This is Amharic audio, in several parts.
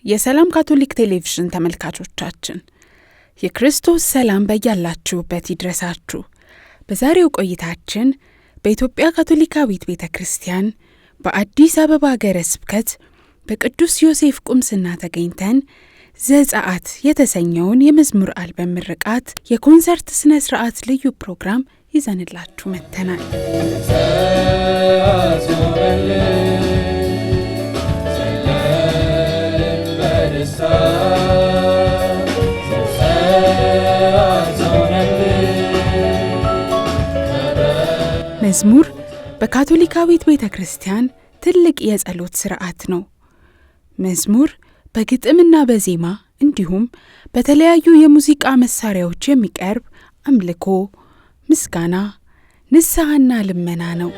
የሰላም ካቶሊክ ቴሌቪዥን ተመልካቾቻችን የክርስቶስ ሰላም በያላችሁበት ይድረሳችሁ። በዛሬው ቆይታችን በኢትዮጵያ ካቶሊካዊት ቤተክርስቲያን በአዲስ አበባ ሀገረ ስብከት በቅዱስ ዮሴፍ ቁምስና ተገኝተን ዘጸአት የተሰኘውን የመዝሙር አልበም ምርቃት የኮንሰርት ስነ ስርዓት ልዩ ፕሮግራም ይዘንላችሁ መጥተናል። መዝሙር በካቶሊካዊት ቤተክርስቲያን ትልቅ የጸሎት ሥርዓት ነው። መዝሙር በግጥምና በዜማ እንዲሁም በተለያዩ የሙዚቃ መሳሪያዎች የሚቀርብ አምልኮ፣ ምስጋና፣ ንስሐና ልመና ነው።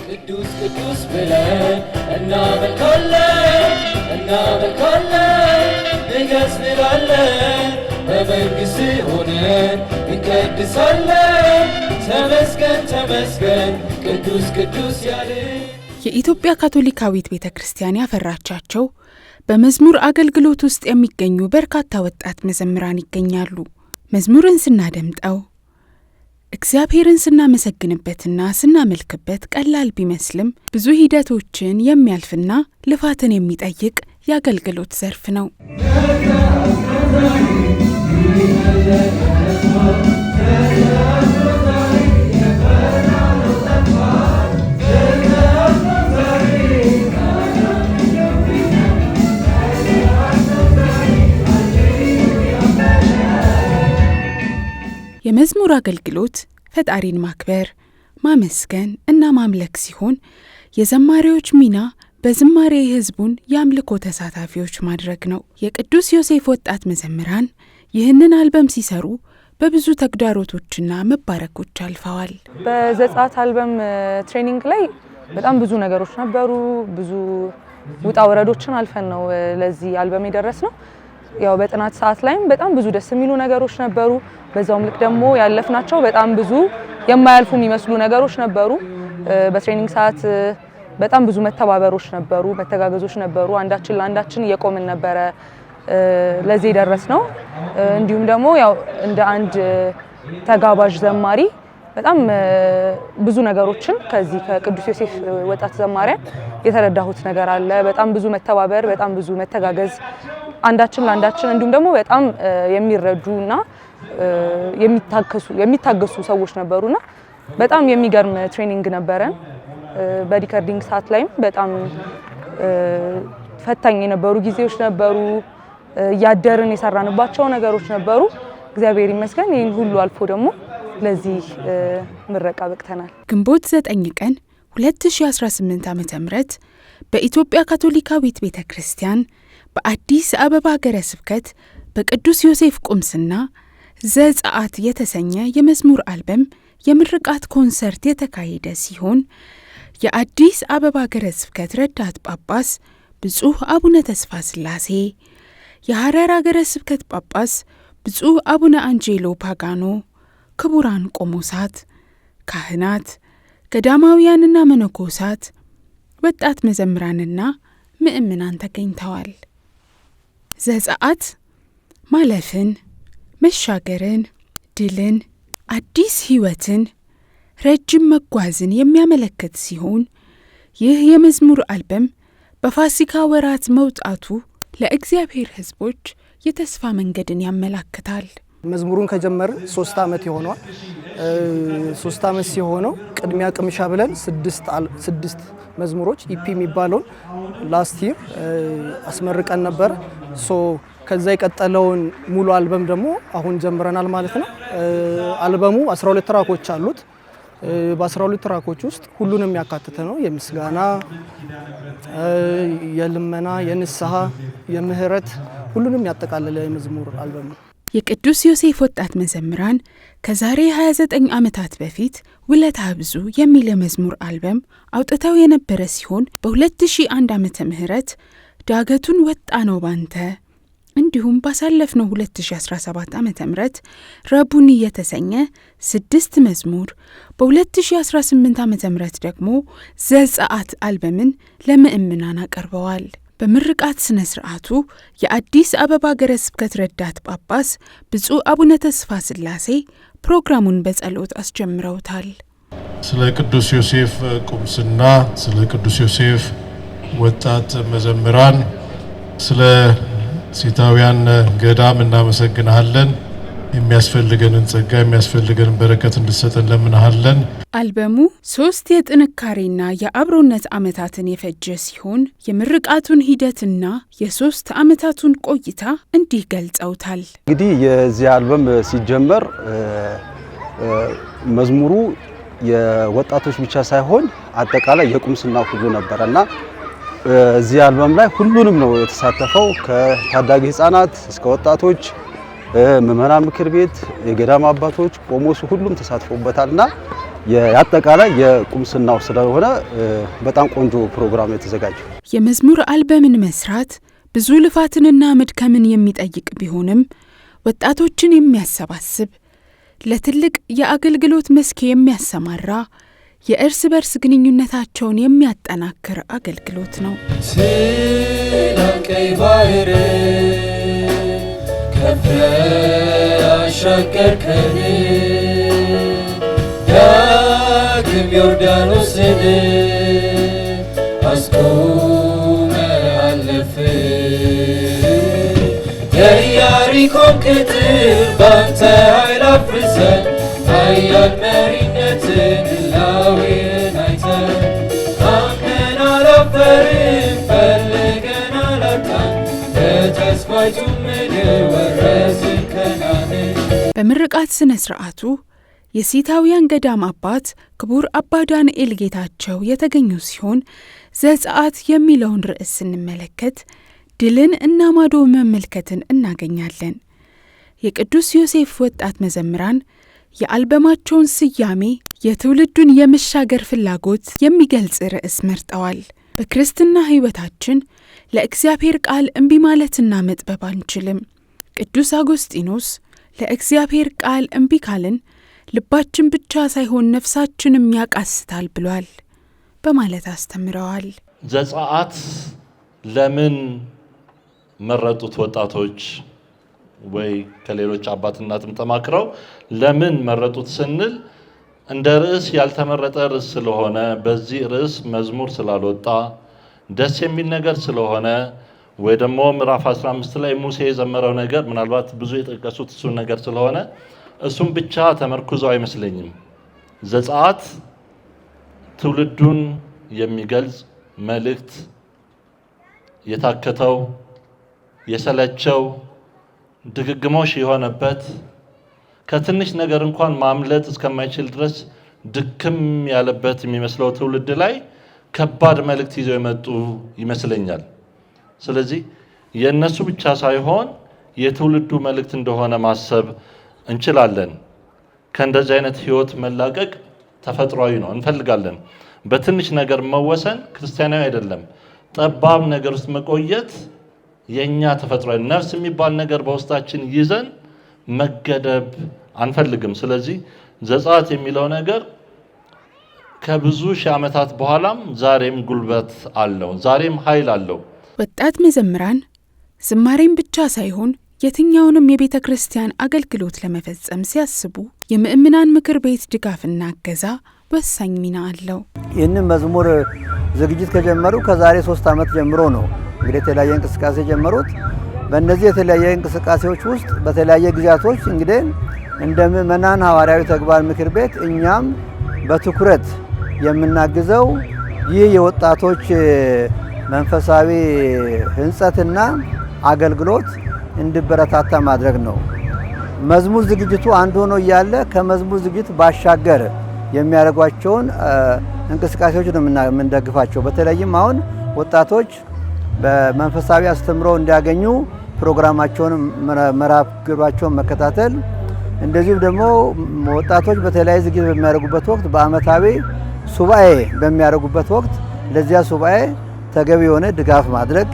ቅዱስ ቅዱስ ብለን እንገስላለን በመንግሥት ሆነን እንቀድሳለን። ተመስገን ተመስገን ቅዱስ ቅዱስ ያለን። የኢትዮጵያ ካቶሊካዊት ቤተክርስቲያን ያፈራቻቸው በመዝሙር አገልግሎት ውስጥ የሚገኙ በርካታ ወጣት መዘምራን ይገኛሉ። መዝሙርን ስናደምጠው እግዚአብሔርን ስናመሰግንበትና ስናመልክበት ቀላል ቢመስልም ብዙ ሂደቶችን የሚያልፍና ልፋትን የሚጠይቅ የአገልግሎት ዘርፍ ነው። የመዝሙር አገልግሎት ፈጣሪን ማክበር፣ ማመስገን እና ማምለክ ሲሆን የዘማሪዎች ሚና በዝማሬ ሕዝቡን የአምልኮ ተሳታፊዎች ማድረግ ነው። የቅዱስ ዮሴፍ ወጣት መዘምራን ይህንን አልበም ሲሰሩ በብዙ ተግዳሮቶችና መባረኮች አልፈዋል። በዘጸአት አልበም ትሬኒንግ ላይ በጣም ብዙ ነገሮች ነበሩ። ብዙ ውጣ ወረዶችን አልፈን ነው ለዚህ አልበም የደረስነው። ያው በጥናት ሰዓት ላይም በጣም ብዙ ደስ የሚሉ ነገሮች ነበሩ። በዛውም ልክ ደግሞ ያለፍናቸው በጣም ብዙ የማያልፉ የሚመስሉ ነገሮች ነበሩ። በትሬኒንግ ሰዓት በጣም ብዙ መተባበሮች ነበሩ፣ መተጋገዞች ነበሩ። አንዳችን ለአንዳችን እየቆምን ነበረ ለዚህ ደረስነው። እንዲሁም ደግሞ ያው እንደ አንድ ተጋባዥ ዘማሪ በጣም ብዙ ነገሮችን ከዚህ ከቅዱስ ዮሴፍ ወጣት ዘማሪያን የተረዳሁት ነገር አለ። በጣም ብዙ መተባበር፣ በጣም ብዙ መተጋገዝ፣ አንዳችን ለአንዳችን እንዲሁም ደግሞ በጣም የሚረዱና የሚታገሱ ሰዎች ነበሩና በጣም የሚገርም ትሬኒንግ ነበረን። በሪከርዲንግ ሰዓት ላይም በጣም ፈታኝ የነበሩ ጊዜዎች ነበሩ። እያደርን የሰራንባቸው ነገሮች ነበሩ። እግዚአብሔር ይመስገን ይህን ሁሉ አልፎ ደግሞ ለዚህ ምረቃ በቅተናል። ግንቦት 9 ቀን 2018 ዓ.ም በኢትዮጵያ ካቶሊካዊት ቤተክርስቲያን በአዲስ አበባ ሀገረ ስብከት በቅዱስ ዮሴፍ ቁምስና ዘጸአት የተሰኘ የመዝሙር አልበም የምርቃት ኮንሰርት የተካሄደ ሲሆን የአዲስ አበባ ሀገረ ስብከት ረዳት ጳጳስ ብፁዕ አቡነ ተስፋ ሥላሴ፣ የሐረር ሀገረ ስብከት ጳጳስ ብፁዕ አቡነ አንጄሎ ፓጋኖ፣ ክቡራን ቆሞሳት፣ ካህናት፣ ገዳማውያንና መነኮሳት፣ ወጣት መዘምራንና ምእምናን ተገኝተዋል። ዘጸአት ማለፍን፣ መሻገርን፣ ድልን፣ አዲስ ሕይወትን፣ ረጅም መጓዝን የሚያመለክት ሲሆን ይህ የመዝሙር አልበም በፋሲካ ወራት መውጣቱ ለእግዚአብሔር ሕዝቦች የተስፋ መንገድን ያመላክታል። መዝሙሩን ከጀመርን 3 ዓመት ይሆነዋል። 3 ዓመት ሲሆነው ቅድሚያ ቅምሻ ብለን 6 መዝሙሮች ኢፒ የሚባለውን ላስት ይር አስመርቀን ነበር። ከዛ የቀጠለውን ሙሉ አልበም ደግሞ አሁን ጀምረናል ማለት ነው። አልበሙ 12 ትራኮች አሉት። በ12 ትራኮች ውስጥ ሁሉንም ያካተተ ነው። የምስጋና፣ የልመና፣ የንስሐ፣ የምህረት ሁሉንም ያጠቃለለ የመዝሙር አልበም ነው። የቅዱስ ዮሴፍ ወጣት መዘምራን ከዛሬ 29 ዓመታት በፊት ውለታ ብዙ የሚል የመዝሙር አልበም አውጥተው የነበረ ሲሆን በ2001 ዓመተ ምህረት ዳገቱን ወጣ ነው ባንተ እንዲሁም ባሳለፍነው 2017 ዓመተ ምህረት ረቡኒ የተሰኘ 6 መዝሙር በ2018 ዓመተ ምህረት ደግሞ ዘጸአት አልበምን ለምእምናን አቀርበዋል። በምርቃት ስነ ስርዓቱ የአዲስ አበባ ሀገረ ስብከት ረዳት ጳጳስ ብፁዕ አቡነ ተስፋ ስላሴ ፕሮግራሙን በጸሎት አስጀምረውታል። ስለ ቅዱስ ዮሴፍ ቁምስና፣ ስለ ቅዱስ ዮሴፍ ወጣት መዘምራን፣ ስለ ሲታውያን ገዳም እናመሰግናለን። የሚያስፈልገንን ጸጋ የሚያስፈልገንን በረከት እንድሰጠን ለምንሃለን። አልበሙ 3 የጥንካሬና የአብሮነት ዓመታትን የፈጀ ሲሆን የምርቃቱን ሂደትና የ3 ዓመታቱን ቆይታ እንዲህ ገልጸውታል። እንግዲህ የዚህ አልበም ሲጀመር መዝሙሩ የወጣቶች ብቻ ሳይሆን አጠቃላይ የቁምስና ሁሉ ነበርና እዚህ አልበም ላይ ሁሉንም ነው የተሳተፈው። ከታዳጊ ህፃናት እስከ ወጣቶች፣ ምዕመናን ምክር ቤት፣ የገዳም አባቶች፣ ቆሞሱ ሁሉም ተሳትፎበታልና የአጠቃላይ የቁምስናው ስለሆነ በጣም ቆንጆ ፕሮግራም የተዘጋጀው። የመዝሙር አልበምን መስራት ብዙ ልፋትንና መድከምን የሚጠይቅ ቢሆንም ወጣቶችን የሚያሰባስብ ለትልቅ የአገልግሎት መስክ የሚያሰማራ የእርስ በርስ ግንኙነታቸውን የሚያጠናክር አገልግሎት ነው። ስለቀይ ባህር ከፍለህ ዳግም ዮርዳኖስን አስቆመህ አለፍህ። የኢያሪኮን ቅጥር ባንተ ኃይል አፍርሰህ ኃያል መሪነትን ላዊን አይተን አምነን አላፈርን ፈልገን አላጣን በተስፋይቱ ምድር ወረስን ከነዓንን። በምርቃት ስነ ስርዓቱ የሲታውያን ገዳም አባት ክቡር አባ ዳንኤል ጌታቸው የተገኙ ሲሆን ዘጸአት የሚለውን ርዕስ ስንመለከት ድልን እና ማዶ መመልከትን እናገኛለን። የቅዱስ ዮሴፍ ወጣት መዘምራን የአልበማቸውን ስያሜ የትውልዱን የመሻገር ፍላጎት የሚገልጽ ርዕስ መርጠዋል። በክርስትና ሕይወታችን ለእግዚአብሔር ቃል እምቢ ማለትና መጥበብ አንችልም። ቅዱስ አጎስጢኖስ ለእግዚአብሔር ቃል እምቢ ካልን ልባችን ብቻ ሳይሆን ነፍሳችንም ያቃስታል ብሏል በማለት አስተምረዋል። ዘጸአት ለምን መረጡት ወጣቶች ወይ ከሌሎች አባትናትም ተማክረው ለምን መረጡት ስንል እንደ ርዕስ ያልተመረጠ ርዕስ ስለሆነ በዚህ ርዕስ መዝሙር ስላልወጣ ደስ የሚል ነገር ስለሆነ ወይ ደግሞ ምዕራፍ 15 ላይ ሙሴ የዘመረው ነገር ምናልባት ብዙ የጠቀሱት እሱን ነገር ስለሆነ እሱም ብቻ ተመርኩዘው አይመስለኝም። ዘጸአት ትውልዱን የሚገልጽ መልእክት የታከተው የሰለቸው ድግግሞሽ የሆነበት ከትንሽ ነገር እንኳን ማምለጥ እስከማይችል ድረስ ድክም ያለበት የሚመስለው ትውልድ ላይ ከባድ መልእክት ይዘው የመጡ ይመስለኛል። ስለዚህ የእነሱ ብቻ ሳይሆን የትውልዱ መልእክት እንደሆነ ማሰብ እንችላለን። ከእንደዚህ አይነት ህይወት መላቀቅ ተፈጥሯዊ ነው፣ እንፈልጋለን። በትንሽ ነገር መወሰን ክርስቲያናዊ አይደለም። ጠባብ ነገር ውስጥ መቆየት የኛ ተፈጥሯዊ ነፍስ የሚባል ነገር በውስጣችን ይዘን መገደብ አንፈልግም። ስለዚህ ዘጸአት የሚለው ነገር ከብዙ ሺህ ዓመታት በኋላም ዛሬም ጉልበት አለው፣ ዛሬም ኃይል አለው። ወጣት መዘምራን ዝማሬን ብቻ ሳይሆን የትኛውንም የቤተ ክርስቲያን አገልግሎት ለመፈጸም ሲያስቡ የምእምናን ምክር ቤት ድጋፍና እገዛ ወሳኝ ሚና አለው። ይህንን መዝሙር ዝግጅት ከጀመሩ ከዛሬ 3 ዓመት ጀምሮ ነው እንግዲህ የተለያየ እንቅስቃሴ ጀመሩት። በእነዚህ የተለያየ እንቅስቃሴዎች ውስጥ በተለያየ ጊዜያቶች እንግዲህ እንደ ምእመናን ሐዋርያዊ ተግባር ምክር ቤት እኛም በትኩረት የምናግዘው ይህ የወጣቶች መንፈሳዊ ህንጸትና አገልግሎት እንዲበረታታ ማድረግ ነው። መዝሙር ዝግጅቱ አንዱ ሆኖ እያለ ከመዝሙር ዝግጅት ባሻገር የሚያደርጓቸውን እንቅስቃሴዎች ነው የምንደግፋቸው። በተለይም አሁን ወጣቶች በመንፈሳዊ አስተምሮ እንዲያገኙ ፕሮግራማቸውን መርሃ ግብራቸውን መከታተል እንደዚሁም ደግሞ ወጣቶች በተለያየ ዝግጅት በሚያደርጉበት ወቅት በአመታዊ ሱባኤ በሚያደርጉበት ወቅት ለዚያ ሱባኤ ተገቢ የሆነ ድጋፍ ማድረግ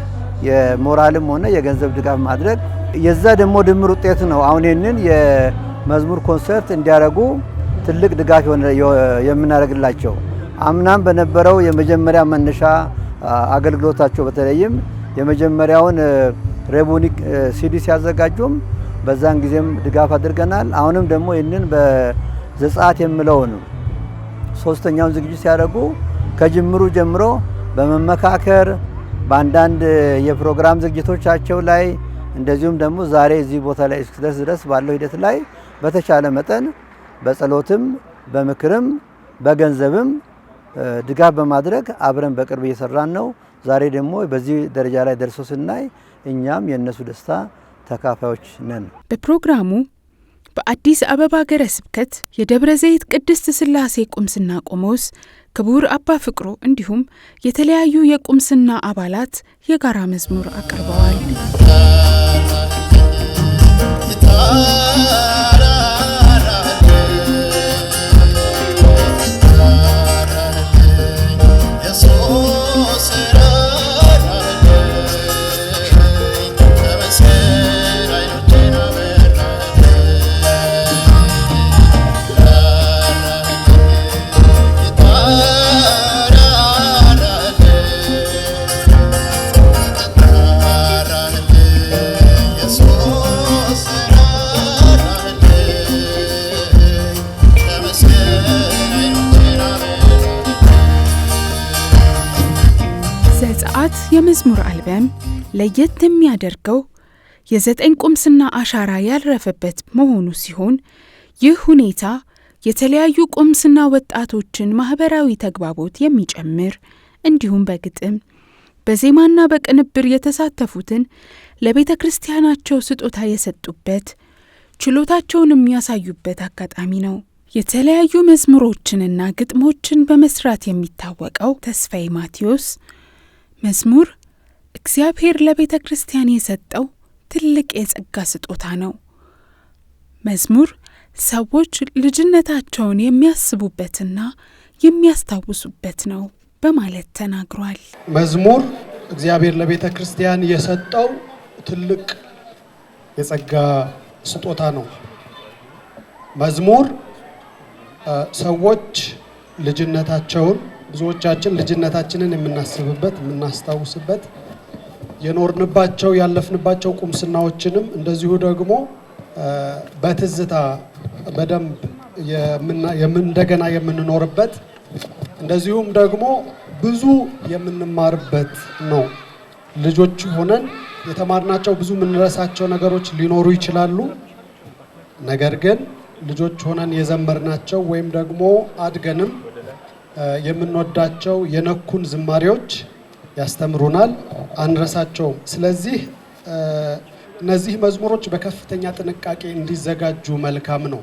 የሞራልም ሆነ የገንዘብ ድጋፍ ማድረግ የዛ ደግሞ ድምር ውጤት ነው። አሁን ይህንን የመዝሙር ኮንሰርት እንዲያደርጉ ትልቅ ድጋፍ የምናደርግላቸው አምናም በነበረው የመጀመሪያ መነሻ አገልግሎታቸው በተለይም የመጀመሪያውን ሬቡኒክ ሲዲ ሲያዘጋጁም በዛን ጊዜም ድጋፍ አድርገናል። አሁንም ደግሞ ይህንን በዘጸአት የሚለውን ሶስተኛውን ዝግጅት ሲያደርጉ ከጅምሩ ጀምሮ በመመካከር በአንዳንድ የፕሮግራም ዝግጅቶቻቸው ላይ እንደዚሁም ደግሞ ዛሬ እዚህ ቦታ ላይ እስክደርስ ድረስ ባለው ሂደት ላይ በተቻለ መጠን በጸሎትም በምክርም በገንዘብም ድጋፍ በማድረግ አብረን በቅርብ እየሰራን ነው። ዛሬ ደግሞ በዚህ ደረጃ ላይ ደርሶ ስናይ እኛም የነሱ ደስታ ተካፋዮች ነን። በፕሮግራሙ በአዲስ አበባ ሀገረ ስብከት የደብረ ዘይት ቅድስት ሥላሴ ቁምስና ቆሞስ ክቡር አባ ፍቅሩ እንዲሁም የተለያዩ የቁምስና አባላት የጋራ መዝሙር አቅርበዋል። ዘጸአት የመዝሙር አልበም ለየት የሚያደርገው የ9 ቁምስና አሻራ ያረፈበት መሆኑ ሲሆን ይህ ሁኔታ የተለያዩ ቁምስና ወጣቶችን ማህበራዊ ተግባቦት የሚጨምር እንዲሁም በግጥም በዜማና በቅንብር የተሳተፉትን ለቤተ ክርስቲያናቸው ስጦታ የሰጡበት ችሎታቸውን የሚያሳዩበት አጋጣሚ ነው። የተለያዩ መዝሙሮችንና ግጥሞችን በመስራት የሚታወቀው ተስፋዬ ማቴዎስ መዝሙር እግዚአብሔር ለቤተ ክርስቲያን የሰጠው ትልቅ የጸጋ ስጦታ ነው። መዝሙር ሰዎች ልጅነታቸውን የሚያስቡበትና የሚያስታውሱበት ነው በማለት ተናግሯል። መዝሙር እግዚአብሔር ለቤተ ክርስቲያን የሰጠው ትልቅ የጸጋ ስጦታ ነው። መዝሙር ሰዎች ልጅነታቸውን ብዙዎቻችን ልጅነታችንን የምናስብበት የምናስታውስበት የኖርንባቸው ያለፍንባቸው ቁምስናዎችንም እንደዚሁ ደግሞ በትዝታ በደንብ እንደገና የምንኖርበት እንደዚሁም ደግሞ ብዙ የምንማርበት ነው። ልጆች ሆነን የተማርናቸው ብዙ የምንረሳቸው ነገሮች ሊኖሩ ይችላሉ። ነገር ግን ልጆች ሆነን የዘመርናቸው ወይም ደግሞ አድገንም የምንወዳቸው የነኩን ዝማሬዎች ያስተምሩናል፣ አንረሳቸውም። ስለዚህ እነዚህ መዝሙሮች በከፍተኛ ጥንቃቄ እንዲዘጋጁ መልካም ነው።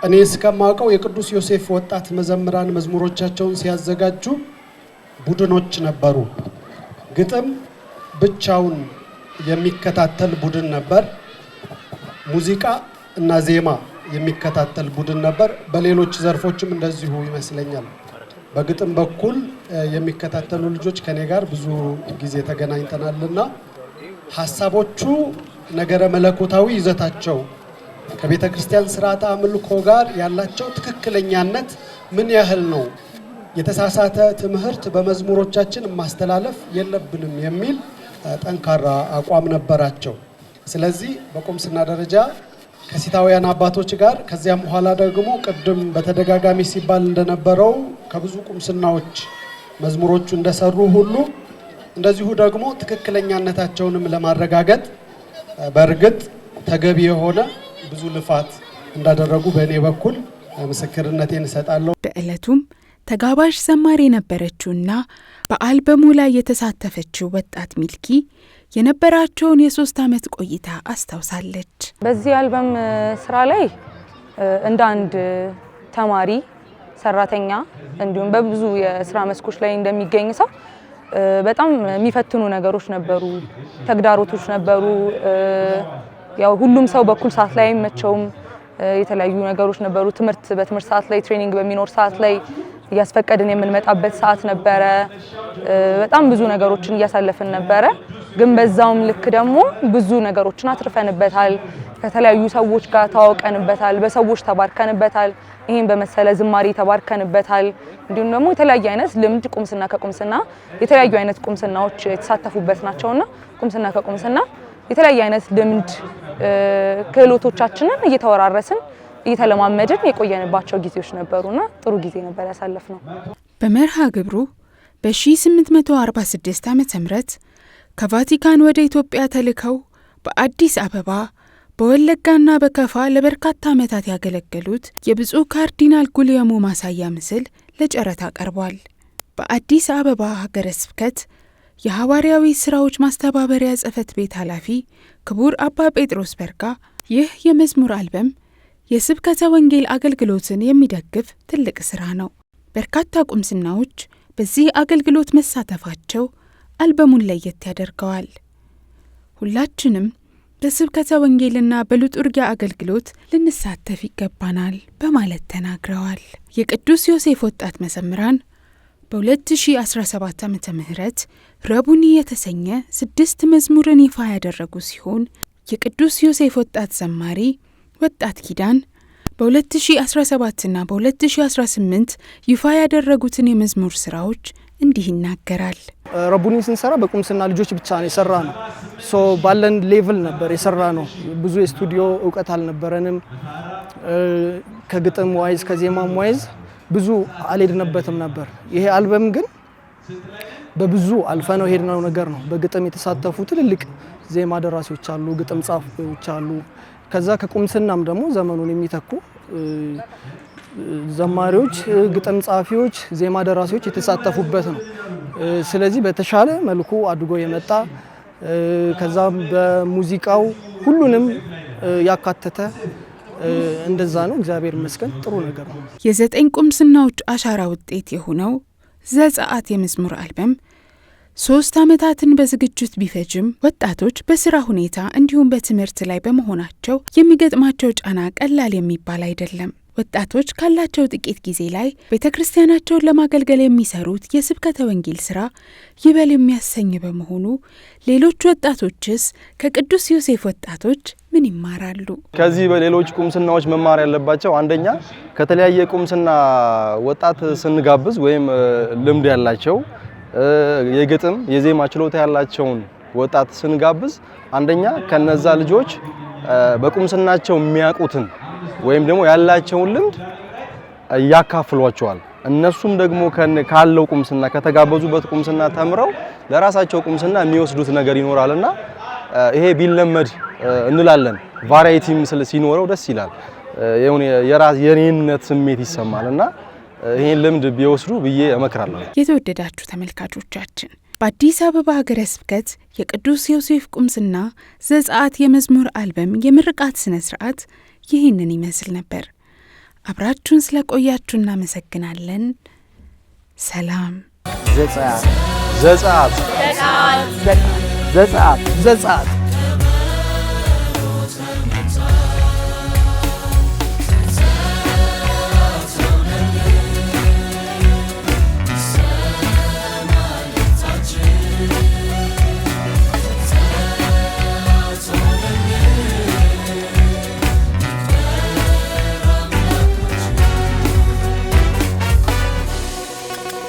እኔ እስከማውቀው የቅዱስ ዮሴፍ ወጣት መዘምራን መዝሙሮቻቸውን ሲያዘጋጁ ቡድኖች ነበሩ። ግጥም ብቻውን የሚከታተል ቡድን ነበር። ሙዚቃ እና ዜማ የሚከታተል ቡድን ነበር። በሌሎች ዘርፎችም እንደዚሁ ይመስለኛል። በግጥም በኩል የሚከታተሉ ልጆች ከኔ ጋር ብዙ ጊዜ ተገናኝተናልና ሐሳቦቹ ነገረ መለኮታዊ ይዘታቸው ከቤተ ክርስቲያን ስርዓተ አምልኮ ጋር ያላቸው ትክክለኛነት ምን ያህል ነው፣ የተሳሳተ ትምህርት በመዝሙሮቻችን ማስተላለፍ የለብንም የሚል ጠንካራ አቋም ነበራቸው። ስለዚህ በቁምስና ደረጃ ከሲታውያን አባቶች ጋር ከዚያም በኋላ ደግሞ ቅድም በተደጋጋሚ ሲባል እንደነበረው ከብዙ ቁምስናዎች መዝሙሮቹ እንደሰሩ ሁሉ እንደዚሁ ደግሞ ትክክለኛነታቸውንም ለማረጋገጥ በእርግጥ ተገቢ የሆነ ብዙ ልፋት እንዳደረጉ በእኔ በኩል ምስክርነቴን እሰጣለሁ። በዕለቱም ተጋባዥ ዘማሪ የነበረችውና በአልበሙ ላይ የተሳተፈችው ወጣት ሚልኪ የነበራቸውን የ3 ዓመት ቆይታ አስታውሳለች። በዚህ አልበም ስራ ላይ እንደ አንድ ተማሪ ሰራተኛ እንዲሁም በብዙ የስራ መስኮች ላይ እንደሚገኝ ሰው በጣም የሚፈትኑ ነገሮች ነበሩ፣ ተግዳሮቶች ነበሩ። ያው ሁሉም ሰው በኩል ሰዓት ላይ አይመቸውም። የተለያዩ ነገሮች ነበሩ። በትምህርት ሰዓት ላይ ትሬኒንግ በሚኖር ሰዓት ላይ እያስፈቀድን የምንመጣበት ሰዓት ነበረ። በጣም ብዙ ነገሮችን እያሳለፍን ነበረ። ግን በዛውም ልክ ደግሞ ብዙ ነገሮችን አትርፈንበታል። ከተለያዩ ሰዎች ጋር ተዋውቀንበታል፣ በሰዎች ተባርከንበታል። ይሄን በመሰለ ዝማሬ ተባርከንበታል። እንዲሁም ደግሞ የተለያየ አይነት ልምድ ቁምስና ከቁምስና የተለያዩ አይነት ቁምስናዎች የተሳተፉበት ናቸውና ቁምስና ከቁምስና የተለያየ አይነት ልምድ ክህሎቶቻችንን እየተወራረስን እየተለማመድን የቆየንባቸው ጊዜዎች ነበሩና ጥሩ ጊዜ ነበር ያሳለፍነው። በመርሃ ግብሩ በ1846 ዓ.ም ከቫቲካን ወደ ኢትዮጵያ ተልከው በአዲስ አበባ በወለጋና በከፋ ለበርካታ ዓመታት ያገለገሉት የብፁዕ ካርዲናል ጉልያሞ ማሳያ ምስል ለጨረታ ቀርቧል። በአዲስ አበባ ሀገረ ስብከት የሐዋርያዊ ሥራዎች ማስተባበሪያ ጽሕፈት ቤት ኃላፊ ክቡር አባ ጴጥሮስ በርጋ ይህ የመዝሙር አልበም የስብከተ ወንጌል አገልግሎትን የሚደግፍ ትልቅ ሥራ ነው። በርካታ ቁምስናዎች በዚህ አገልግሎት መሳተፋቸው አልበሙን ለየት ያደርገዋል። ሁላችንም በስብከተ ወንጌልና በሊቱርጊያ አገልግሎት ልንሳተፍ ይገባናል በማለት ተናግረዋል። የቅዱስ ዮሴፍ ወጣት መዘምራን በ2017 ዓ.ም ረቡኒ የተሰኘ 6 መዝሙርን ይፋ ያደረጉ ሲሆን የቅዱስ ዮሴፍ ወጣት ዘማሪ ወጣት ኪዳን በ2017ና በ2018 ይፋ ያደረጉትን የመዝሙር ስራዎች እንዲህ ይናገራል። ረቡኒ ስንሰራ በቁምስና ልጆች ብቻ ነው የሰራ ነው። ባለን ሌቭል ነበር የሰራ ነው። ብዙ የስቱዲዮ እውቀት አልነበረንም። ከግጥም ዋይዝ ከዜማም ዋይዝ ብዙ አልሄድንበትም ነበር። ይሄ አልበም ግን በብዙ አልፈነው ሄድነው ነገር ነው። በግጥም የተሳተፉ ትልልቅ ዜማ ደራሲዎች አሉ፣ ግጥም ጻፊዎች አሉ። ከዛ ከቁምስናም ደግሞ ዘመኑን የሚተኩ ዘማሪዎች፣ ግጥም ጻፊዎች፣ ዜማ ደራሲዎች የተሳተፉበት ነው። ስለዚህ በተሻለ መልኩ አድጎ የመጣ ከዛም በሙዚቃው ሁሉንም ያካተተ እንደዛ ነው። እግዚአብሔር ይመስገን ጥሩ ነገር ነው። የ9 ቁምስናዎች አሻራ ውጤት የሆነው ዘጸአት የመዝሙር አልበም 3 ዓመታትን በዝግጅት ቢፈጅም ወጣቶች በስራ ሁኔታ እንዲሁም በትምህርት ላይ በመሆናቸው የሚገጥማቸው ጫና ቀላል የሚባል አይደለም። ወጣቶች ካላቸው ጥቂት ጊዜ ላይ ቤተክርስቲያናቸውን ለማገልገል የሚሰሩት የስብከተ ወንጌል ስራ ይበል የሚያሰኝ በመሆኑ ሌሎች ወጣቶችስ ከቅዱስ ዮሴፍ ወጣቶች ምን ይማራሉ? ከዚህ በሌሎች ቁምስናዎች መማር ያለባቸው አንደኛ ከተለያየ ቁምስና ወጣት ስንጋብዝ ወይም ልምድ ያላቸው የግጥም የዜማ ችሎታ ያላቸውን ወጣት ስንጋብዝ አንደኛ ከነዛ ልጆች በቁምስናቸው የሚያውቁትን ወይም ደግሞ ያላቸውን ልምድ ያካፍሏቸዋል። እነሱም ደግሞ ካለው ቁምስና ከተጋበዙበት ቁምስና ተምረው ለራሳቸው ቁምስና የሚወስዱት ነገር ይኖራልና ይሄ ቢለመድ እንላለን። ቫራይቲ ምስል ሲኖረው ደስ ይላል። የኔነት ስሜት ይሰማልና ይሄን ልምድ ቢወስዱ ብዬ እመክራለሁ። የተወደዳችሁ ተመልካቾቻችን በአዲስ አበባ ሀገረ ስብከት የቅዱስ ዮሴፍ ቁምስና ዘጸአት የመዝሙር አልበም የምርቃት ስነ ስርዓት ይህንን ይመስል ነበር። አብራችሁን ስለቆያችሁ እናመሰግናለን። ሰላም። ዘጸአት